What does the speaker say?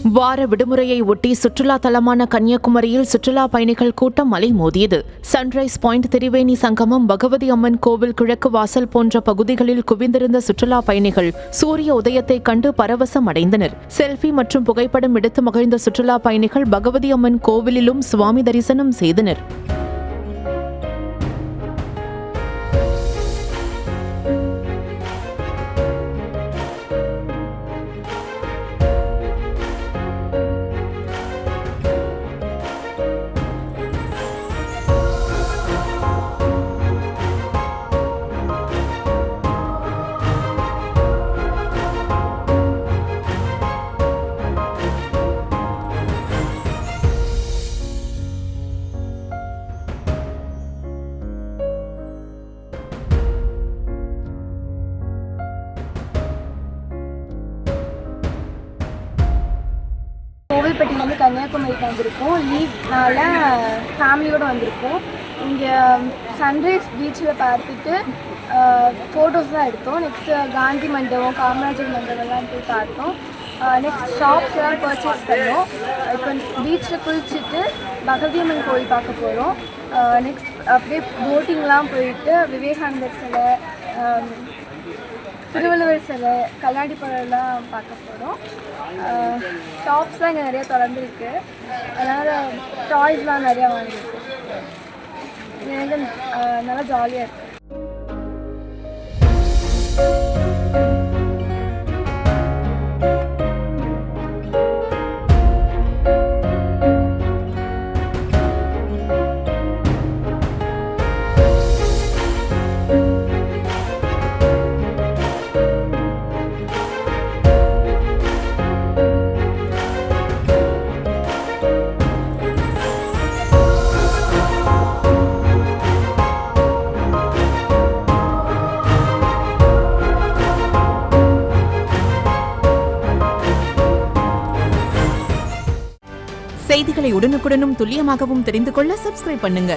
வார விடுமுறையை ஒட்டி சுற்றுலா தலமான கன்னியாகுமரியில் சுற்றுலா பயணிகள் கூட்டம் அலைமோதியது. சன்ரைஸ் பாயிண்ட், திரிவேணி சங்கமம், பகவதி அம்மன் கோவில் கிழக்கு வாசல் போன்ற பகுதிகளில் குவிந்திருந்த சுற்றுலா பயணிகள் சூரிய உதயத்தை கண்டு பரவசம் அடைந்தனர். செல்ஃபி மற்றும் புகைப்படம் எடுத்து மகிழ்ந்த சுற்றுலா பயணிகள் பகவதி அம்மன் கோவிலிலும் சுவாமி தரிசனம் செய்தனர். கோவில்பட்டியிலேருந்து கன்னியாகுமரிக்கு வந்திருக்கோம். லீவ்னால ஃபேமிலியோடு வந்திருக்கோம். இங்கே சன்ரைஸ் பீச்சில் பார்த்துட்டு ஃபோட்டோஸ் தான் எடுத்தோம். நெக்ஸ்ட்டு காந்தி மண்டபம், காமராஜர் மண்டபம்லாம் போய் பார்த்தோம். நெக்ஸ்ட் ஷாப்ஸ்லாம் பர்ச்சேஸ் பண்ணோம். இப்போ பீச்சில் குளிச்சுட்டு பகவதி அம்மன் கோவில் பார்க்க போகிறோம். நெக்ஸ்ட் அப்படியே போட்டிங்லாம் போயிட்டு விவேகானந்தர் சிலை, திருவள்ளுவர் சிலை, கண்ணாடி பழம்லாம் பார்க்க போகிறோம். ஷாப்ஸ்லாம் இங்கே நிறையா திறந்துருக்கு. அதனால் டாய்ஸ்லாம் நிறையா வாங்கியிருக்கு. எனக்கு நல்லா ஜாலியாக இருக்குது. செய்திகளை உடனுக்குடனும் துல்லியமாகவும் தெரிந்து கொள்ள சப்ஸ்கிரைப் பண்ணுங்க.